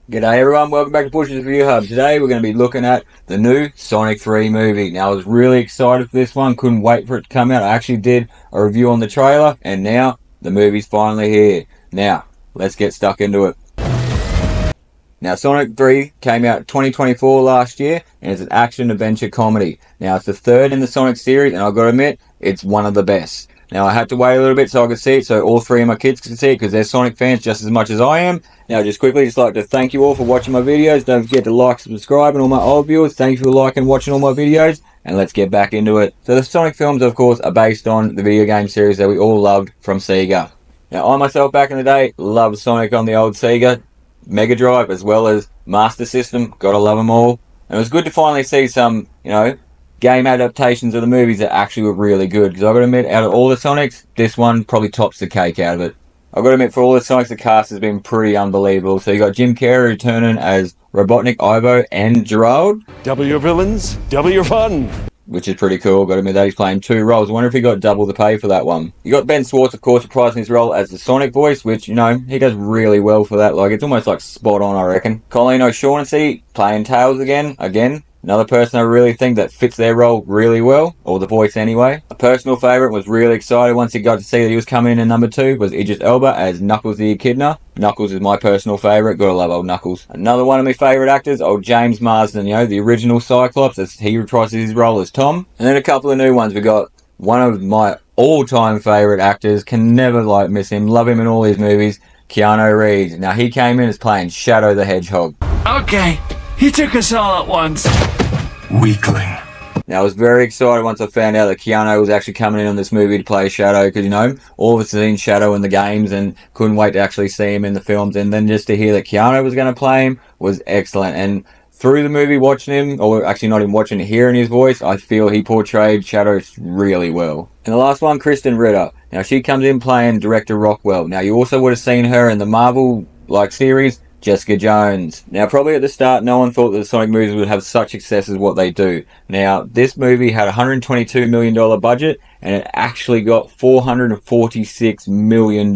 G'day everyone, welcome back to Push's Review Hub. Today we're going to be looking at the new Sonic 3 movie. Now I was really excited for this one, couldn't wait for it to come out. I actually did a review on the trailer and now the movie's finally here. Now, let's get stuck into it. Now Sonic 3 came out 2024 last year and it's an action-adventure comedy. Now it's the third in the Sonic series and I've got to admit, it's one of the best. Now I had to wait a little bit so I could see it, so all three of my kids could see it because they're Sonic fans just as much as I am. Now just like to thank you all for watching my videos. Don't forget to like, subscribe, and all my old viewers, thank you for liking and watching all my videos. And let's get back into it. So the Sonic films, of course, are based on the video game series that we all loved from Sega. Now I myself back in the day loved Sonic on the old Sega Mega Drive as well as Master System. Gotta love them all. And it was good to finally see some, game adaptations of the movies that actually were really good. Because I've got to admit, out of all the Sonics, this one probably tops the cake out of it. I've got to admit, for all the Sonics, the cast has been pretty unbelievable. So you got Jim Carrey returning as Robotnik, Ivo, and Gerard. Double your villains, double your fun. Which is pretty cool. Got to admit that he's playing two roles. I wonder if he got double the pay for that one. You got Ben Schwartz, of course, reprising his role as the Sonic voice, which, he does really well for that. Like, it's almost like spot on, I reckon. Colleen O'Shaughnessy playing Tails again. Another person I really think that fits their role really well, or the voice anyway. A personal favourite, was really excited once he got to see that he was coming in number 2, was Idris Elba as Knuckles the Echidna. Knuckles is my personal favourite, gotta love old Knuckles. Another one of my favourite actors, old James Marsden, the original Cyclops, as he reprises his role as Tom. And then a couple of new ones. We got one of my all-time favourite actors, can never miss him, love him in all his movies, Keanu Reeves. Now he came in as playing Shadow the Hedgehog. Okay, he took us all at once. Weakling. Now I was very excited once I found out that Keanu was actually coming in on this movie to play Shadow, because all of us have seen Shadow in the games and couldn't wait to actually see him in the films, and then just to hear that Keanu was going to play him was excellent. And through the movie, watching him, or actually not even watching, hearing his voice, I feel he portrayed Shadow really well. And the last one, Kristen Ritter. Now she comes in playing Director Rockwell. Now you also would have seen her in the Marvel series, Jessica Jones. Now, probably at the start, no one thought that the Sonic movies would have such success as what they do. Now, this movie had a $122 million budget, and it actually got $446 million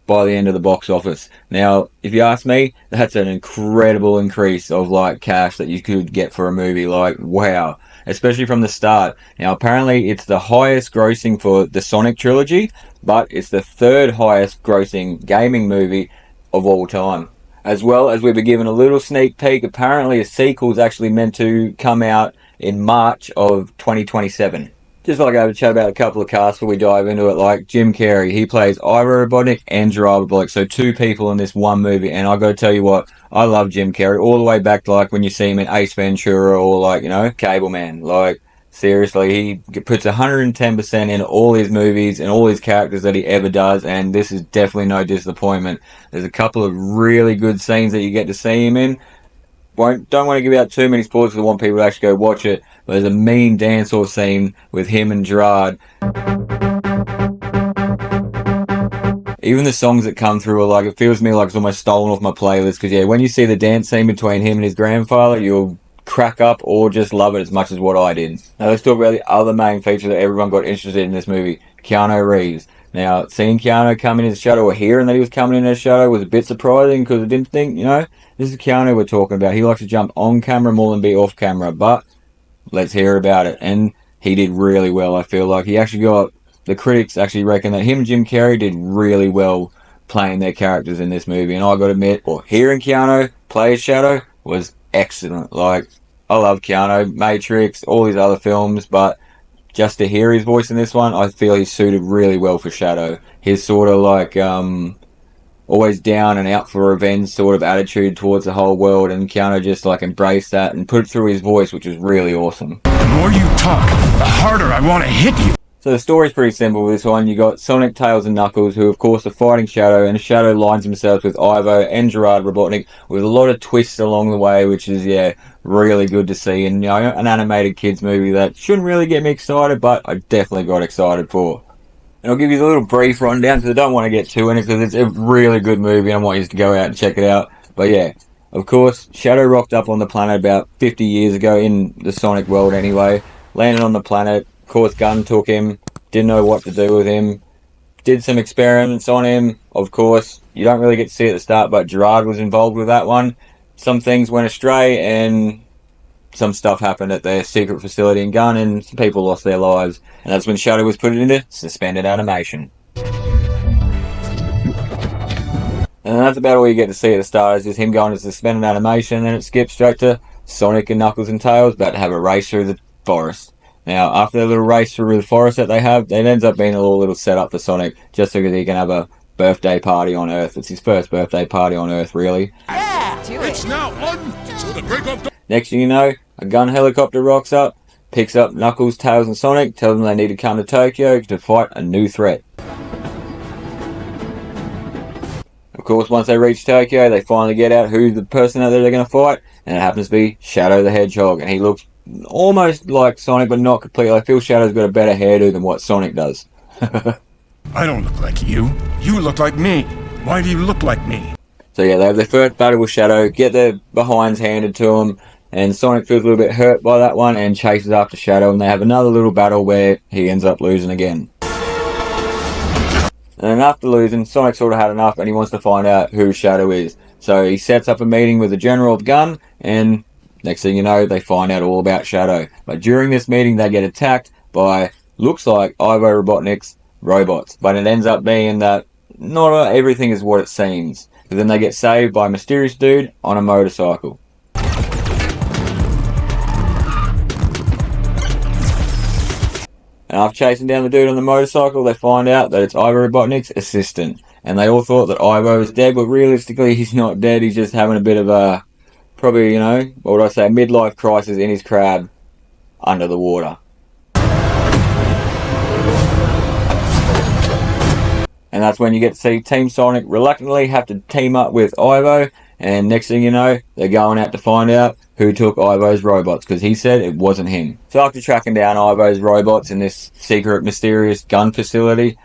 by the end of the box office. Now, if you ask me, that's an incredible increase of, cash that you could get for a movie. Wow. Especially from the start. Now, apparently, it's the highest grossing for the Sonic trilogy, but it's the third highest grossing gaming movie of all time. As well as we were given a little sneak peek, apparently a sequel is actually meant to come out in March of 2027. Just like I would chat about a couple of casts before we dive into it, like Jim Carrey, he plays Ivo Robotnik and Gerard Robotnik, so two people in this one movie, and I gotta tell you what, I love Jim Carrey, all the way back to when you see him in Ace Ventura or Cable Man, seriously, he puts 110% in all his movies and all his characters that he ever does, and this is definitely no disappointment. There's a couple of really good scenes that you get to see him in. Don't want to give out too many spoilers because I want people to actually go watch it, but there's a mean dance-off scene with him and Gerard. Even the songs that come through are it feels to me like it's almost stolen off my playlist, because when you see the dance scene between him and his grandfather, you'll crack up or just love it as much as what I did. Now let's talk about the other main feature that everyone got interested in this movie, Keanu Reeves. Now, seeing Keanu come in as Shadow, or hearing that he was coming in as Shadow, was a bit surprising because I didn't think, this is Keanu we're talking about. He likes to jump on camera more than be off camera, but let's hear about it. And he did really well, I feel like. He actually got, the critics actually reckon that him and Jim Carrey did really well playing their characters in this movie. And I gotta admit, hearing Keanu play as Shadow was excellent. I love Keanu, Matrix, all his other films, but just to hear his voice in this one, I feel he's suited really well for Shadow. His sort of always down and out for revenge sort of attitude towards the whole world, and Keanu just embraced that and put it through his voice, which was really awesome. The more you talk, the harder I want to hit you. So the story's pretty simple with this one. You got Sonic, Tails, and Knuckles, who of course are fighting Shadow, and Shadow lines himself with Ivo and Gerard Robotnik with a lot of twists along the way, which is, really good to see. And, an animated kids movie that shouldn't really get me excited, but I definitely got excited for. And I'll give you a little brief rundown because I don't want to get too in it because it's a really good movie and I want you to go out and check it out. But of course, Shadow rocked up on the planet about 50 years ago in the Sonic world anyway, landed on the planet. Of course, Gunn took him, didn't know what to do with him, did some experiments on him. Of course, you don't really get to see it at the start, but Gerard was involved with that one. some things went astray and some stuff happened at their secret facility in Gun, and some people lost their lives. And that's when Shadow was put into suspended animation. And that's about all you get to see at the start, is just him going to suspended animation, and then it skips straight to Sonic and Knuckles and Tails about to have a race through the forest. Now, after the little race through the forest that they have, it ends up being a little setup for Sonic, just so that he can have a birthday party on Earth. It's his first birthday party on Earth, really. Yeah, do it. It's now on to the brink of Next thing you know, a gun helicopter rocks up, picks up Knuckles, Tails, and Sonic, tells them they need to come to Tokyo to fight a new threat. Of course, once they reach Tokyo, they finally get out who the person that they're going to fight, and it happens to be Shadow the Hedgehog, and he looks almost like Sonic, but not completely. I feel Shadow's got a better hairdo than what Sonic does. I don't look like you. You look like me. Why do you look like me? So yeah, they have their first battle with Shadow, get their behinds handed to them, and Sonic feels a little bit hurt by that one and chases after Shadow, and they have another little battle where he ends up losing again. And then after losing, Sonic sort of had enough and he wants to find out who Shadow is. So he sets up a meeting with the General of Gun, and next thing you know, they find out all about Shadow. But during this meeting, they get attacked by, looks like, Ivo Robotnik's robots. But it ends up being that not everything is what it seems. Because then they get saved by a mysterious dude on a motorcycle. And after chasing down the dude on the motorcycle, they find out that it's Ivo Robotnik's assistant. And they all thought that Ivo is dead, but realistically he's not dead. He's just having a bit of a, probably, you know, what would I say, midlife crisis in his crab under the water. And that's when you get to see Team Sonic reluctantly have to team up with Ivo. And next thing you know, they're going out to find out who took Ivo's robots, because he said it wasn't him. So after tracking down Ivo's robots in this secret, mysterious gun facility...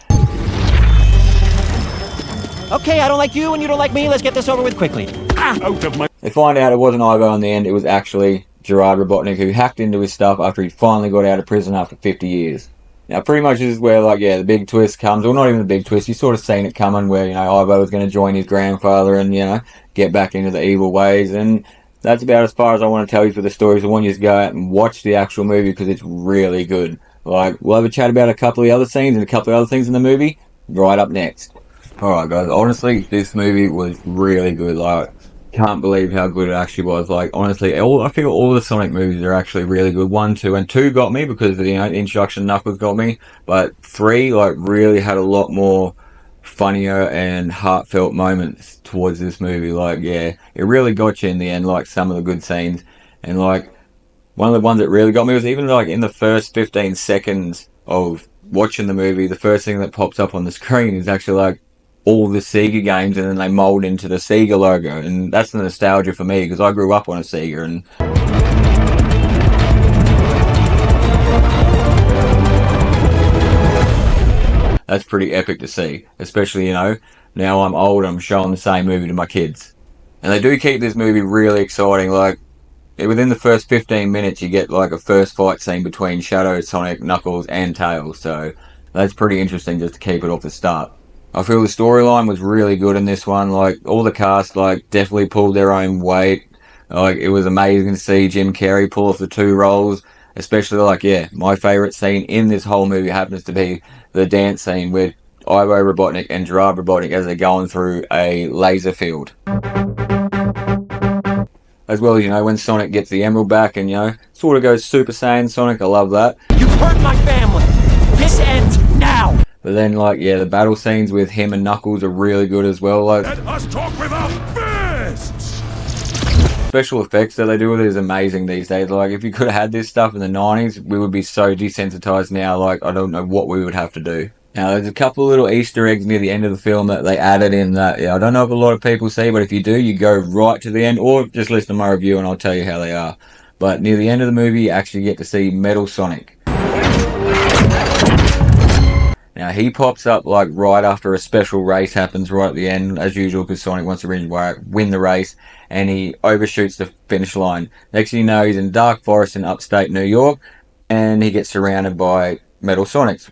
Okay, I don't like you and you don't like me. Let's get this over with quickly. out of my... They find out it wasn't Ivo in the end. It was actually Gerard Robotnik, who hacked into his stuff after he finally got out of prison after 50 years. Now, pretty much this is where, like, yeah, the big twist comes. Well, not even the big twist. You sort of seen it coming where, you know, Ivo was going to join his grandfather and, you know, get back into the evil ways. And that's about as far as I want to tell you for the story. So I want you to go out and watch the actual movie because it's really good. Like, we'll have a chat about a couple of the other scenes and a couple of other things in the movie right up next. Alright, guys. Honestly, this movie was really good. Like, can't believe how good it actually was. Like, honestly, I feel all the Sonic movies are actually really good. 1, 2, and 2 got me because, you know, the introduction Knuckles got me. But 3, like, really had a lot more funnier and heartfelt moments towards this movie. Like, yeah, it really got you in the end, like, some of the good scenes. And, like, one of the ones that really got me was even, like, in the first 15 seconds of watching the movie, the first thing that pops up on the screen is actually, like, all the Sega games, and then they mold into the Sega logo, and that's the nostalgia for me because I grew up on a Sega, and that's pretty epic to see. Especially, you know, now I'm old, I'm showing the same movie to my kids, and they do keep this movie really exciting. Like, within the first 15 minutes, you get like a first fight scene between Shadow, Sonic, Knuckles, and Tails, so that's pretty interesting just to keep it off the start. I feel the storyline was really good in this one. Like, all the cast, like, definitely pulled their own weight. Like, it was amazing to see Jim Carrey pull off the 2 roles. Especially, like, yeah, my favourite scene in this whole movie happens to be the dance scene with Ivo Robotnik and Gerard Robotnik as they're going through a laser field. As well as, you know, when Sonic gets the emerald back and, you know, sort of goes Super Saiyan Sonic. I love that. You've hurt my family. This ends now. But then, like, yeah, the battle scenes with him and Knuckles are really good as well. Like, Let us talk without fists! special effects that they do with it is amazing these days. Like, if you could have had this stuff in the 90s, we would be so desensitized now. Like, I don't know what we would have to do. Now, there's a couple of little Easter eggs near the end of the film that they added in that, yeah, I don't know if a lot of people see, but if you do, you go right to the end, or just listen to my review and I'll tell you how they are. But near the end of the movie, you actually get to see Metal Sonic. Now, he pops up, like, right after a special race happens right at the end, as usual, because Sonic wants to win the race, and he overshoots the finish line. Next thing you know, he's in Dark Forest in upstate New York, and he gets surrounded by Metal Sonics,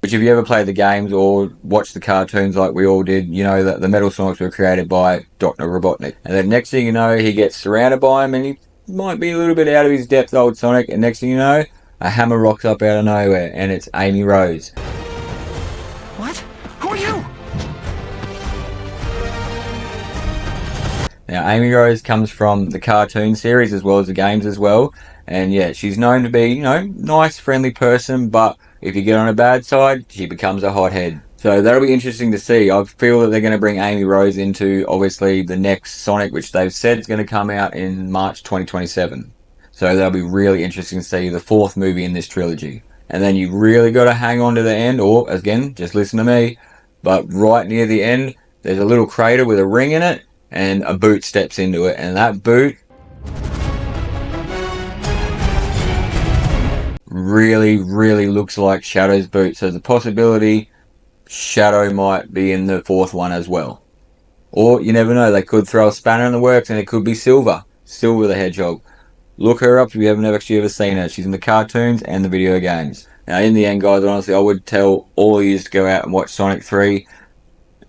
which if you ever played the games or watched the cartoons like we all did, you know that the Metal Sonics were created by Dr. Robotnik. And then next thing you know, he gets surrounded by him and he might be a little bit out of his depth, old Sonic, and next thing you know, a hammer rocks up out of nowhere and it's Amy Rose. What? Who are you? Now, Amy Rose comes from the cartoon series as well as the games as well. And yeah, she's known to be, you know, nice, friendly person, but if you get on a bad side, she becomes a hothead. So that'll be interesting to see. I feel that they're going to bring Amy Rose into, obviously, the next Sonic, which they've said is going to come out in March 2027. So that'll be really interesting to see the 4th movie in this trilogy. And then you really got to hang on to the end, or, again, just listen to me, but right near the end, there's a little crater with a ring in it, and a boot steps into it, and that boot really looks like Shadow's boot. So there's a possibility Shadow might be in the 4th one as well. Or you never know, they could throw a spanner in the works and it could be Silver the Hedgehog. Look her up if you haven't actually ever seen her. She's in the cartoons and the video games. Now in the end, guys, honestly, I would tell all of you to go out and watch Sonic 3.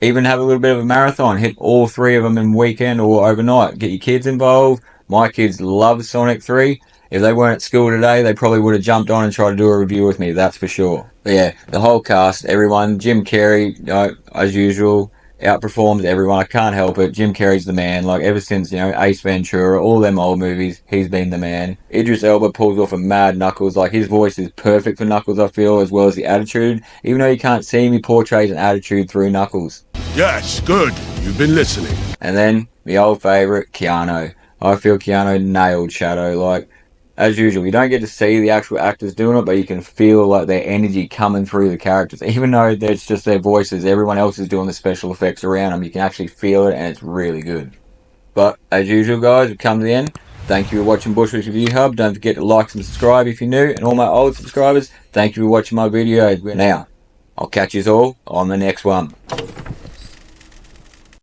Even have a little bit of a marathon. Hit all 3 of them in weekend or overnight. Get your kids involved. My kids love Sonic 3. If they weren't at school today, they probably would have jumped on and tried to do a review with me, that's for sure. But yeah, the whole cast, everyone, Jim Carrey, you know, as usual, outperforms everyone. I can't help it. Jim Carrey's the man. Like, ever since, you know, Ace Ventura, all them old movies, he's been the man. Idris Elba pulls off a mad Knuckles. Like, his voice is perfect for Knuckles, I feel, as well as the attitude. Even though you can't see him, he portrays an attitude through Knuckles. Yes, good. You've been listening. And then, the old favourite, Keanu. I feel Keanu nailed Shadow. Like, as usual, you don't get to see the actual actors doing it, but you can feel like their energy coming through the characters. Even though it's just their voices, everyone else is doing the special effects around them. You can actually feel it, and it's really good. But, as usual, guys, we've come to the end. Thank you for watching Bushwick's Review Hub. Don't forget to like and subscribe if you're new. And all my old subscribers, thank you for watching my videos. Now, I'll catch you all on the next one.